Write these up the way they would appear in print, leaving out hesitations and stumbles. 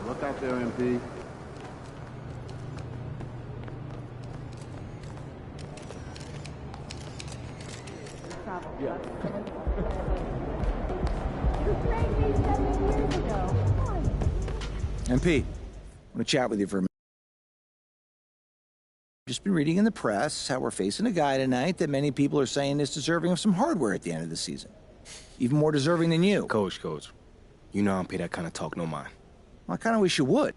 Look out there, MP. You played me 7 years ago. MP, I want to chat with you for a minute. Just been reading in the press how we're facing a guy tonight that many people are saying is deserving of some hardware at the end of the season. Even more deserving than you. Coach, you know I don't pay that kind of talk no mind. Well, I kind of wish you would.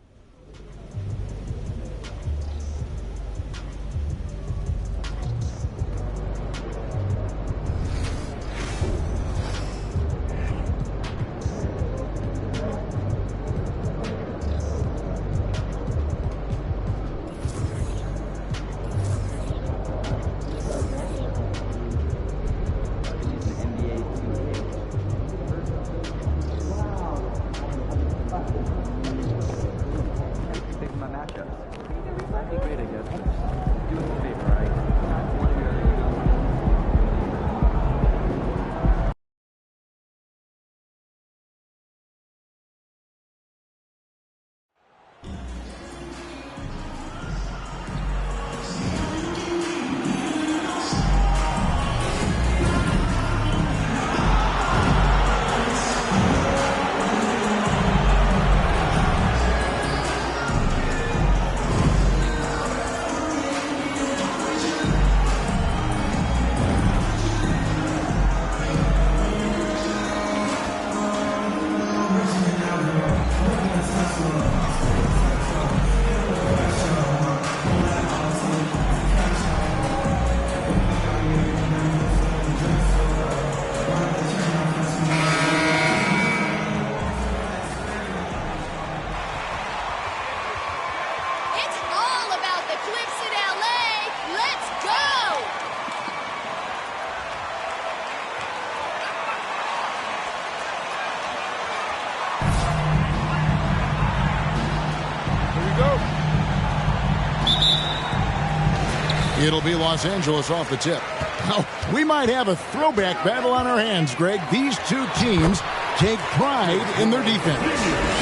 It'll be Los Angeles off the tip. Now, we might have a throwback battle on our hands, Greg. These two teams take pride in their defense.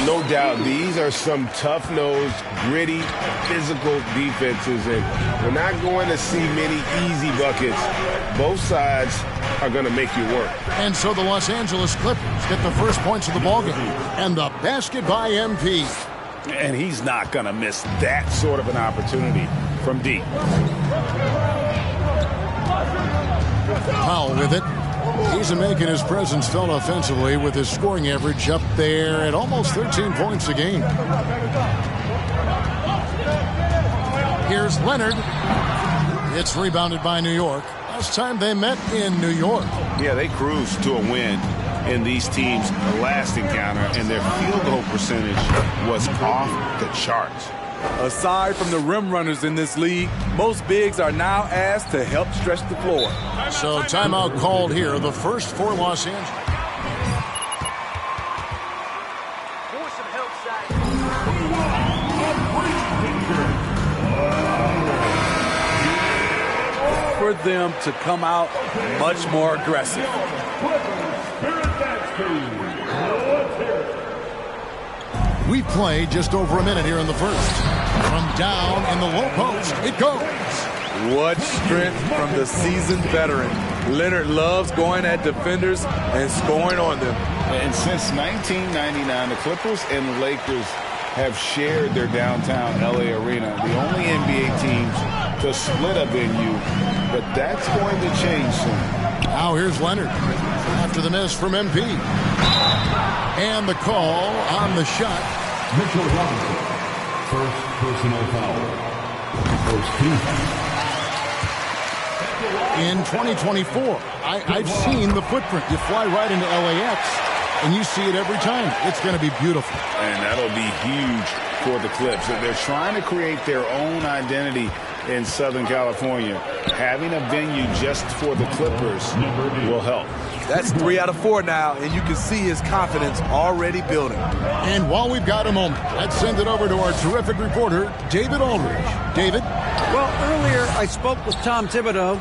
No doubt. These are some tough-nosed, gritty, physical defenses, and we're not going to see many easy buckets. Both sides are going to make you work. And so the Los Angeles Clippers get the first points of the ballgame, and the basket by MP. And he's not going to miss that sort of an opportunity from deep. Powell with it. He's making his presence felt offensively with his scoring average up there at almost 13 points a game. Here's Leonard. It's rebounded by New York. Last time they met in New York. Yeah, they cruised to a win in these teams' last encounter, and their field goal percentage was off the charts. Aside from the rim runners in this league, most bigs are now asked to help stretch the floor. So timeout called here, the first for Los Angeles. For them to come out much more aggressive. We've played just over a minute here in the first. From down in the low post, it goes. What strength from the seasoned veteran. Leonard loves going at defenders and scoring on them. And since 1999, the Clippers and the Lakers have shared their downtown LA arena. The only NBA teams to split a venue, but that's going to change soon. Now here's Leonard after the miss from MP. And the call on the shot. Mitchell Robinson, first personal foul. First team. In 2024, I've seen the footprint. You fly right into LAX, and you see it every time. It's going to be beautiful. And that'll be huge for the Clips. They're trying to create their own identity in Southern California. Having a venue just for the Clippers will help. That's 3 out of 4 now, and you can see his confidence already building. And while we've got a moment, let's send it over to our terrific reporter, David Aldridge. David? Well, earlier I spoke with Tom Thibodeau.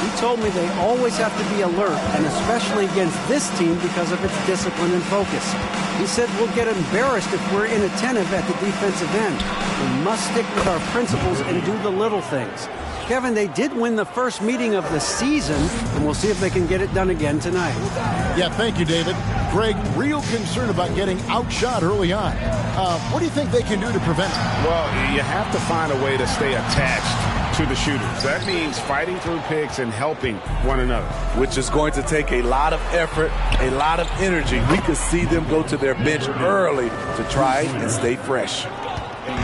He told me they always have to be alert, and especially against this team because of its discipline and focus. He said we'll get embarrassed if we're inattentive at the defensive end. We must stick with our principles and do the little things. Kevin, they did win the first meeting of the season, and we'll see if they can get it done again tonight. Yeah, thank you, David. Greg, real concern about getting outshot early on. What do you think they can do to prevent it? Well, you have to find a way to stay attached to the shooters. That means fighting through picks and helping one another. Which is going to take a lot of effort, a lot of energy. We could see them go to their bench early to try and stay fresh.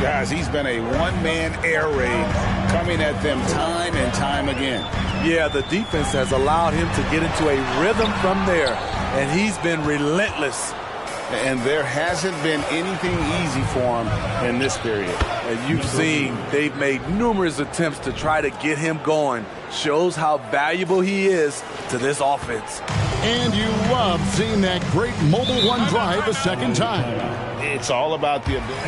Guys, he's been a one-man air raid coming at them time and time again. Yeah, the defense has allowed him to get into a rhythm from there, and he's been relentless. And there hasn't been anything easy for him in this period. And you've seen they've made numerous attempts to try to get him going. Shows how valuable he is to this offense. And you love seeing that great Mobile One drive a second time. It's all about the ability.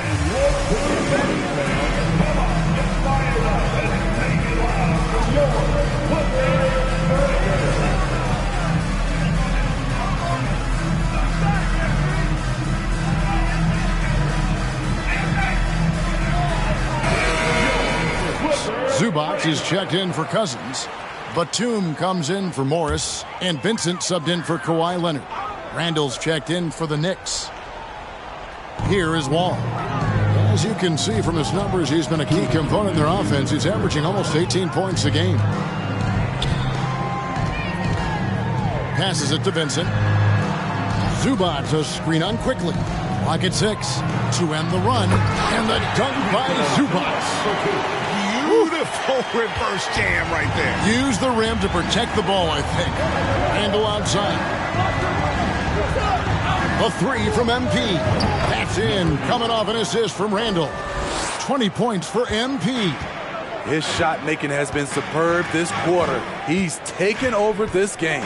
Zubac is checked in for Cousins. Batum comes in for Morris. And Vincent subbed in for Kawhi Leonard. Randall's checked in for the Knicks. Here is Wall. As you can see from his numbers, he's been a key component in their offense. He's averaging almost 18 points a game. Passes it to Vincent. Zubac a screen on quickly. Clock at 6 to end the run. And the dunk by Zubac. Beautiful reverse jam right there. Use the rim to protect the ball, I think. Randall outside. A three from MP. That's in. Coming off an assist from Randall. 20 points for MP. His shot making has been superb this quarter. He's taken over this game.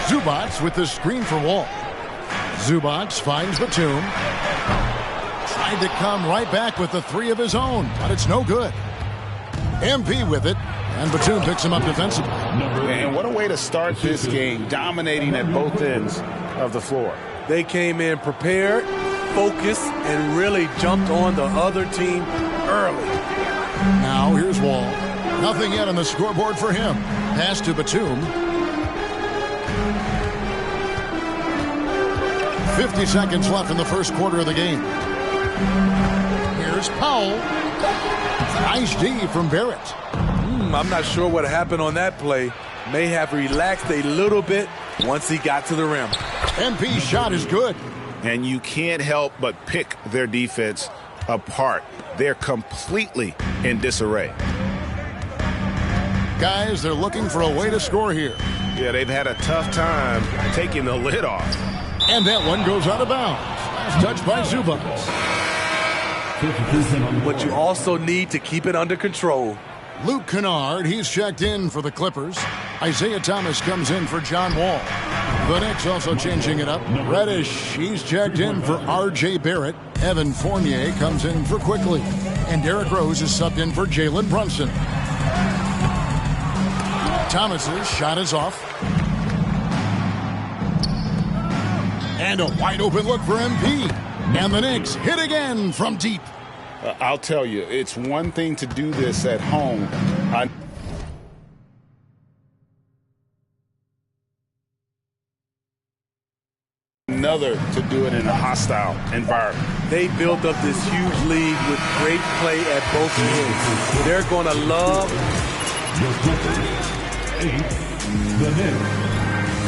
Zubac with the screen for Wall. Zubac finds Batum. Tried to come right back with the three of his own, but it's no good. MP with it, and Batum picks him up defensively. And what a way to start this game, dominating at both ends of the floor. They came in prepared, focused, and really jumped on the other team early. Now here's Wall. Nothing yet on the scoreboard for him. Pass to Batum. 50 seconds left in the first quarter of the game. Here's Powell. Nice D from Barrett. I'm not sure what happened on that play. May have relaxed a little bit once he got to the rim. MP's shot is good. And you can't help but pick their defense apart. They're completely in disarray. Guys, they're looking for a way to score here. Yeah, they've had a tough time taking the lid off. And that one goes out of bounds. Last touch by Zubac. But you also need to keep it under control. Luke Kennard, he's checked in for the Clippers. Isaiah Thomas comes in for John Wall. The Knicks also changing it up. Reddish, he's checked in for R.J. Barrett. Evan Fournier comes in for Quickly. And Derrick Rose is subbed in for Jalen Brunson. Thomas's shot is off. And a wide open look for MP. And the Knicks hit again from deep. I'll tell you, it's one thing to do this at home. Another to do it in a hostile environment. They built up this huge lead with great play at both ends. They're going to love. The Clippers, 8, the Knicks,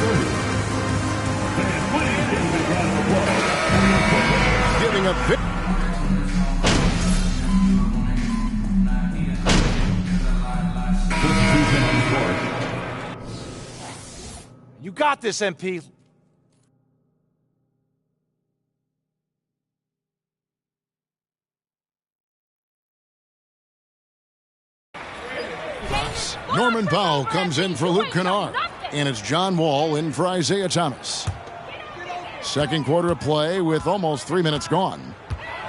30. Giving a bit. You got this, MP. Norman Powell comes in for Luke Kennard. And it's John Wall in for Isaiah Thomas. Second quarter of play with almost 3 minutes gone.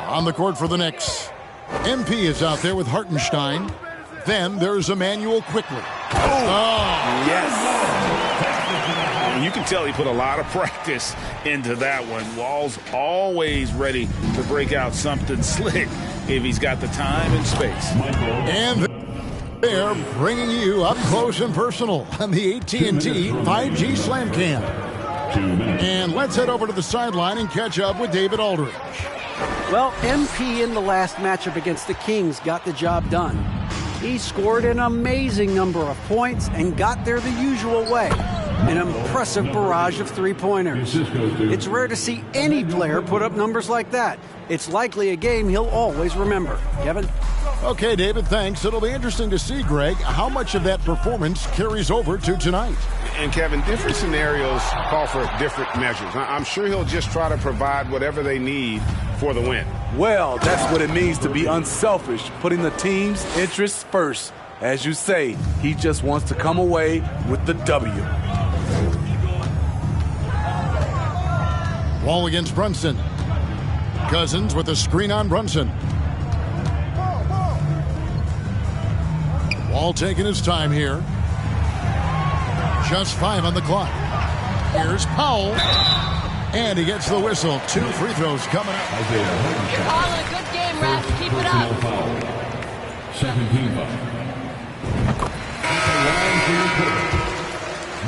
On the court for the Knicks. MP is out there with Hartenstein. Then there's Emmanuel Quickly. Oh, yes. And you can tell he put a lot of practice into that one. Wall's always ready to break out something slick if he's got the time and space. And they're bringing you up close and personal on the AT&T 5G Slam Cam. And let's head over to the sideline and catch up with David Aldridge. Well, MP in the last matchup against the Kings got the job done. He scored an amazing number of points and got there the usual way. An impressive barrage of three-pointers. It's rare to see any player put up numbers like that. It's likely a game he'll always remember. Kevin? Okay, David, thanks. It'll be interesting to see, Greg, how much of that performance carries over to tonight. And, Kevin, different scenarios call for different measures. I'm sure he'll just try to provide whatever they need for the win. Well, that's what it means to be unselfish, putting the team's interests first. As you say, he just wants to come away with the W. Wall against Brunson. Cousins with a screen on Brunson. Wall taking his time here. Just 5 on the clock. Here's Powell. And he gets the whistle. 2 free throws coming up. You're calling a good game, refs. Keep it up. Second team foul.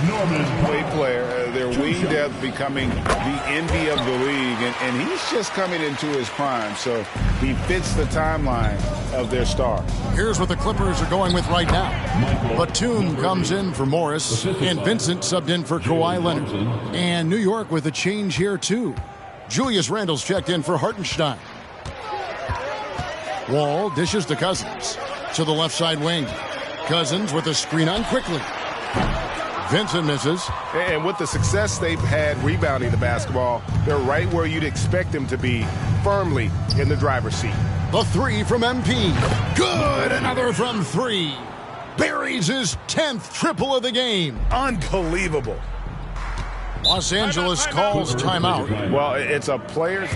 Norman, great player. Their wing depth becoming the envy of the league, and he's just coming into his prime, so he fits the timeline of their star. Here's what the Clippers are going with right now. Batum comes in for Morris, and Vincent subbed in for Kawhi Leonard. And New York with a change here, too. Julius Randle's checked in for Hartenstein. Wall dishes to Cousins. To the left side wing. Cousins with a screen on quickly. Vincent misses. And with the success they've had rebounding the basketball, they're right where you'd expect them to be, firmly in the driver's seat. The 3 from MP. Good! Another from 3. Buries his 10th triple of the game. Unbelievable. Los Angeles calls timeout. Well, it's a player.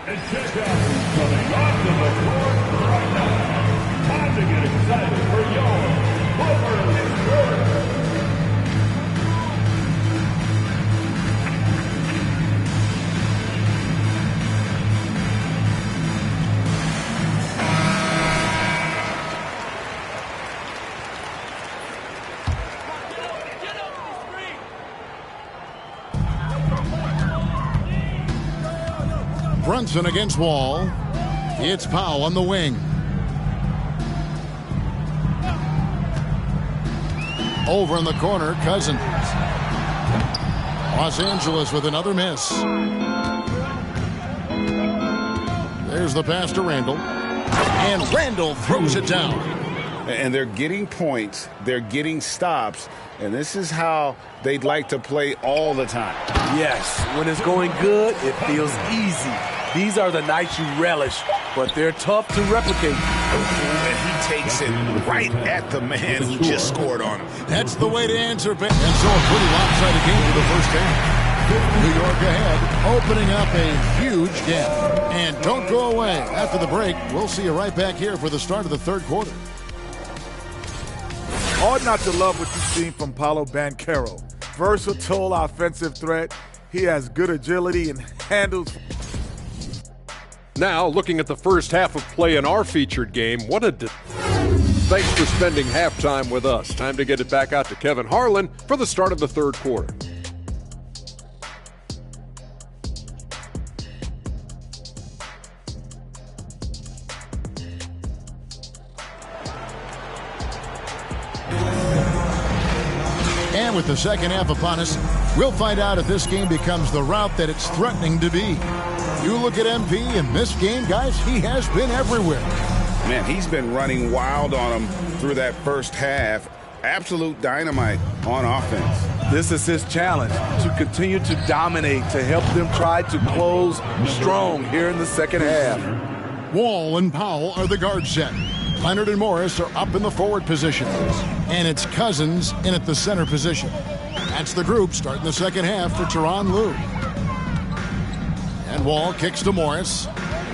and checkouts coming onto the court right now. Time to get excited for your Clippers Curse. Brunson against Wall. It's Powell on the wing. Over in the corner, Cousins. Los Angeles with another miss. There's the pass to Randle. And Randle throws it down. And they're getting points, they're getting stops, and this is how they'd like to play all the time. Yes, when it's going good, it feels easy. These are the nights you relish, but they're tough to replicate. And he takes it right at the man who just scored on him. That's the way to answer, Ben. And so a pretty lopsided game for the first half. New York ahead, opening up a huge gap. And don't go away. After the break, we'll see you right back here for the start of the third quarter. Hard not to love what you've seen from Paolo Banchero. Versatile offensive threat. He has good agility and handles. Now, looking at the first half of play in our featured game, thanks for spending halftime with us. Time to get it back out to Kevin Harlan for the start of the third quarter. And with the second half upon us, we'll find out if this game becomes the route that it's threatening to be. You look at MP in this game, guys, he has been everywhere. Man, he's been running wild on them through that first half. Absolute dynamite on offense. This is his challenge, to continue to dominate, to help them try to close strong here in the second half. Wall and Powell are the guard set. Leonard and Morris are up in the forward position. And it's Cousins in at the center position. That's the group starting the second half for Tyronn Lue. And Wall kicks to Morris.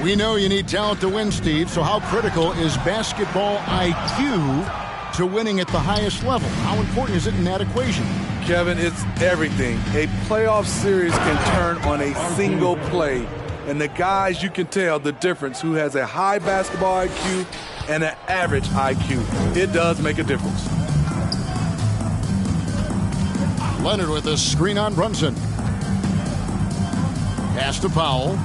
We know you need talent to win, Steve, so how critical is basketball IQ to winning at the highest level? How important is it in that equation? Kevin, it's everything. A playoff series can turn on a single play. And the guys, you can tell the difference who has a high basketball IQ and an average IQ. It does make a difference. Leonard with a screen on Brunson. Pass to Powell.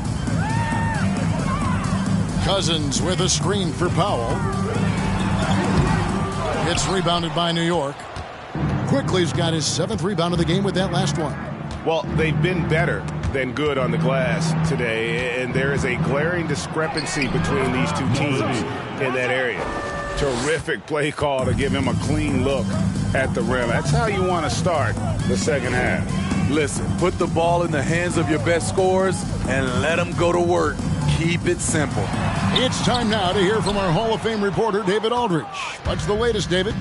Cousins with a screen for Powell. It's rebounded by New York. Quickly's got his 7th rebound of the game with that last one. Well, they've been better than good on the glass today, and there is a glaring discrepancy between these two teams in that area. Terrific play call to give him a clean look at the rim. That's how you want to start the second half. Listen, put the ball in the hands of your best scorers and let them go to work. Keep it simple. It's time now to hear from our Hall of Fame reporter, David Aldridge. What's the latest, David?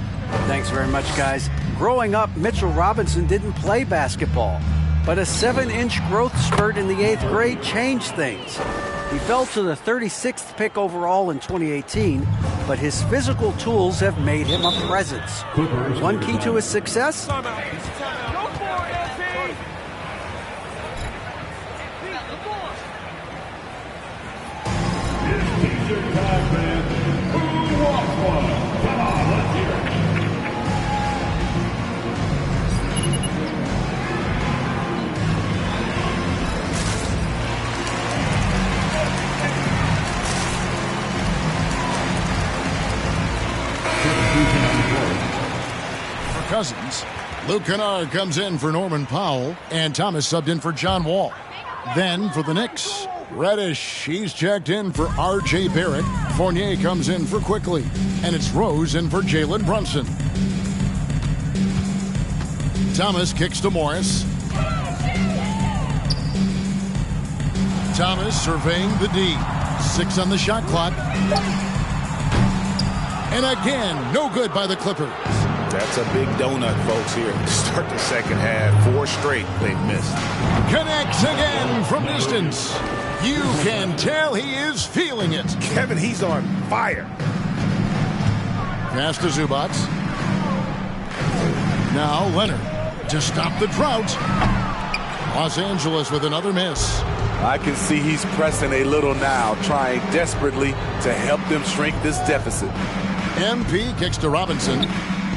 Thanks very much, guys. Growing up, Mitchell Robinson didn't play basketball, but a 7-inch growth spurt in the 8th grade changed things. He fell to the 36th pick overall in 2018, but his physical tools have made him a presence. One key to his success? Cousins. Luke Kennard comes in for Norman Powell, and Thomas subbed in for John Wall. Then for the Knicks, Reddish, he's checked in for R.J. Barrett. Fournier comes in for Quickly, and it's Rose in for Jalen Brunson. Thomas kicks to Morris. Thomas surveying the D. 6 on the shot clock. And again, no good by the Clippers. That's a big donut, folks, here to start the second half. 4 straight they've missed. Connects again from distance. You can tell he is feeling it. Kevin, he's on fire. Pass to Zubac. Now Leonard to stop the drought. Los Angeles with another miss. I can see he's pressing a little now, trying desperately to help them shrink this deficit. MP kicks to Robinson.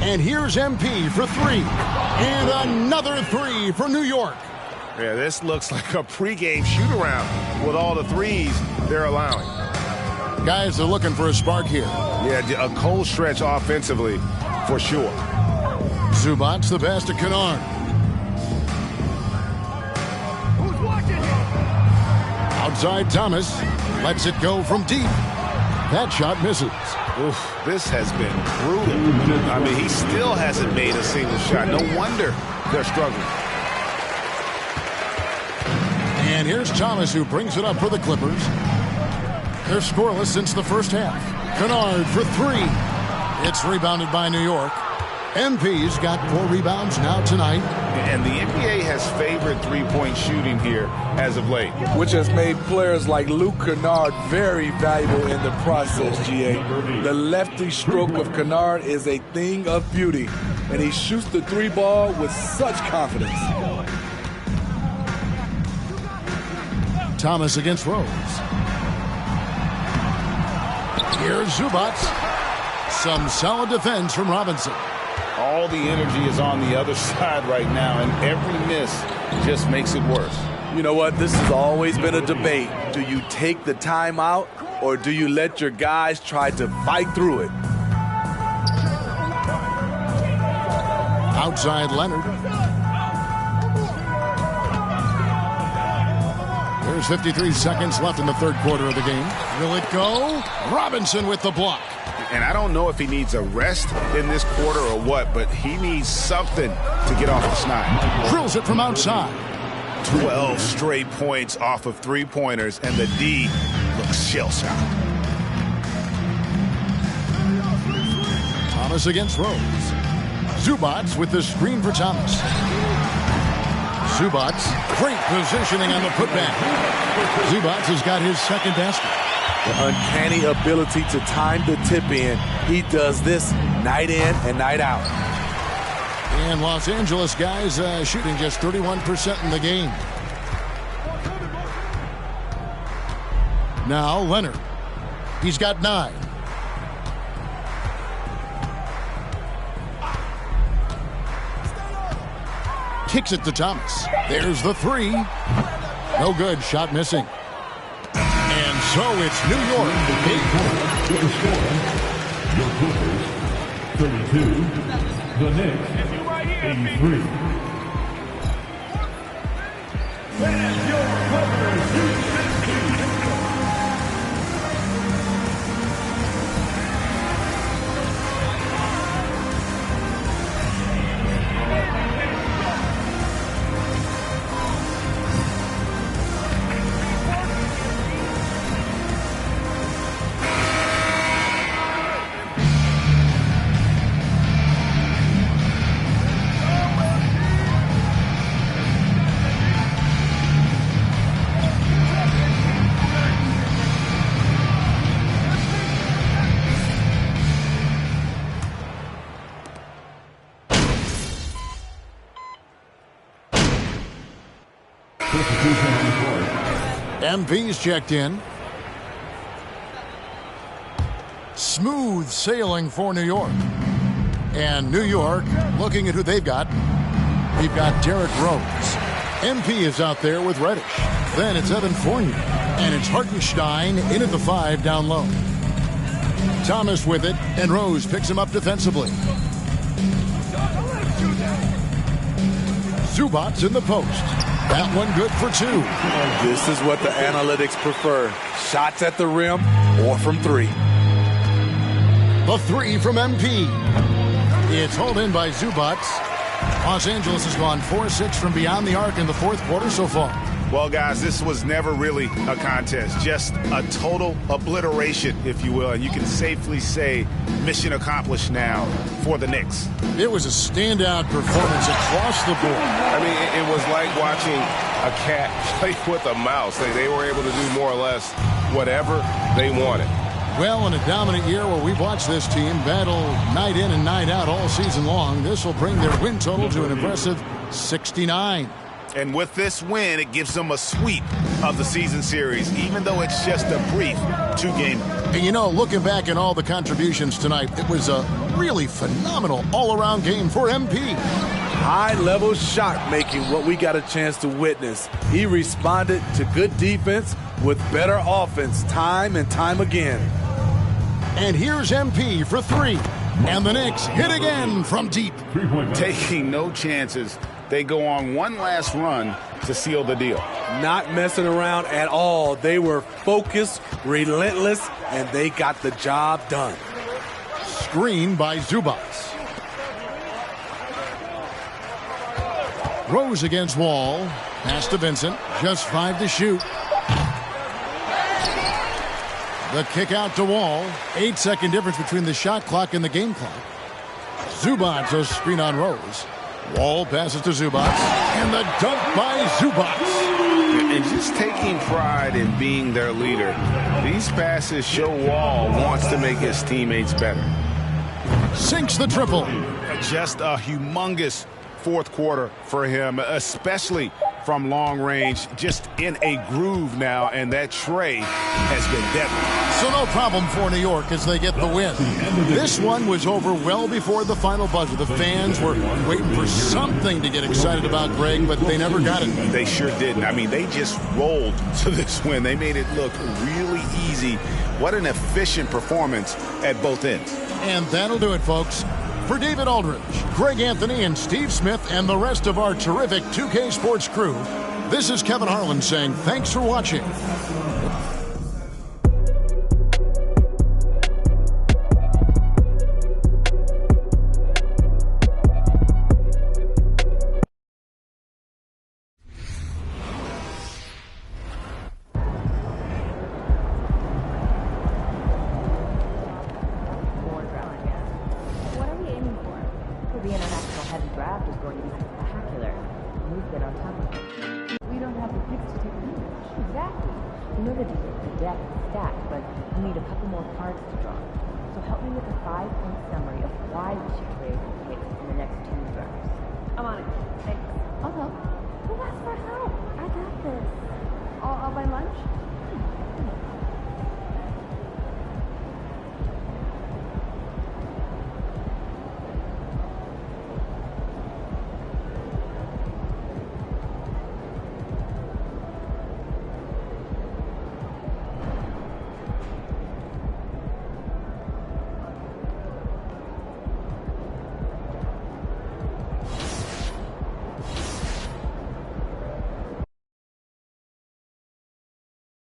And here's MP for 3. And another 3 for New York. Yeah, this looks like a pregame shoot-around with all the threes they're allowing. Guys are looking for a spark here. Yeah, a cold stretch offensively for sure. Zubac the pass to Kennard. Outside Thomas. Lets it go from deep. That shot misses. Oof, this has been brutal. I mean, he still hasn't made a single shot. No wonder they're struggling. And here's Thomas, who brings it up for the Clippers. They're scoreless since the first half. Kennard for 3. It's rebounded by New York. MP's got 4 rebounds now tonight. And the NBA has favored three-point shooting here as of late, which has made players like Luke Kennard very valuable in the process, GA. The lefty stroke of Kennard is a thing of beauty, and he shoots the 3 ball with such confidence. Thomas against Rose. Here's Zubac. Some solid defense from Robinson. All the energy is on the other side right now, and every miss just makes it worse. You know what? This has always been a debate. Do you take the timeout, or do you let your guys try to fight through it? Outside Leonard. There's 53 seconds left in the third quarter of the game. Will it go? Robinson with the block. And I don't know if he needs a rest in this quarter or what, but he needs something to get off the snide. Drills it from outside. 12 straight points off of 3-pointers, and the D looks shell-shocked. Thomas against Rose. Zubats with the screen for Thomas. Zubats, great positioning on the putback. Zubats has got his second basket. The uncanny ability to time the tip in. He does this night in and night out. And Los Angeles guys shooting just 31% in the game. Now Leonard. He's got 9. Kicks it to Thomas. There's the 3. No good. Shot missing. And so it's New York. With the score, your Clippers 32, the Knicks 83. And your Clippers Houston Kings. MV's checked in. Smooth sailing for New York. And New York, looking at who they've got. We've got Derrick Rose. MP is out there with Reddish. Then it's Evan Fournier. And it's Hartenstein in at the 5 down low. Thomas with it, and Rose picks him up defensively. Zubats in the post. That one good for 2. This is what the analytics prefer. Shots at the rim or from 3. The 3 from MP. It's hauled in by Zubats. Los Angeles has gone 4-6 from beyond the arc in the fourth quarter so far. Well, guys, this was never really a contest. Just a total obliteration, if you will. And you can safely say mission accomplished now for the Knicks. It was a standout performance across the board. I mean, it was like watching a cat play with a mouse. They were able to do more or less whatever they wanted. Well, in a dominant year where we've watched this team battle night in and night out all season long, this will bring their win total to an impressive 69. And with this win, it gives them a sweep of the season series, even though it's just a brief 2-game. And you know, looking back at all the contributions tonight, it was a really phenomenal all-around game for MP. High-level shot making, what we got a chance to witness. He responded to good defense with better offense time and time again. And here's MP for 3. And the Knicks hit again from deep. Taking no chances. They go on one last run to seal the deal. Not messing around at all. They were focused, relentless, and they got the job done. Screen by Zubats. Rose against Wall. Pass to Vincent. Just 5 to shoot. The kick out to Wall. 8-second difference between the shot clock and the game clock. Zubats a screen on Rose. Wall passes to Zubats, and the dunk by Zubats. And just taking pride in being their leader, these passes show Wall wants to make his teammates better. Sinks the triple. Just a humongous fourth quarter for him, especially from long range, just in a groove now, and that tray has been deadly. So no problem for New York as they get the win. This one was over well before the final buzzer. The fans were waiting for something to get excited about, Greg, but they never got it. They sure didn't. I mean, they just rolled to this win. They made it look really easy. What an efficient performance at both ends. And that'll do it, folks. For David Aldridge, Greg Anthony, and Steve Smith, and the rest of our terrific 2K Sports crew, this is Kevin Harlan saying thanks for watching. What are we aiming for the internet? a deck stacked, but we need a couple more cards to draw. So help me with a 5-point summary of why we should trade for picks in the next 2 drafts. I'm on it. Thanks. I'll help. Who asked for help? I got this. I'll buy lunch?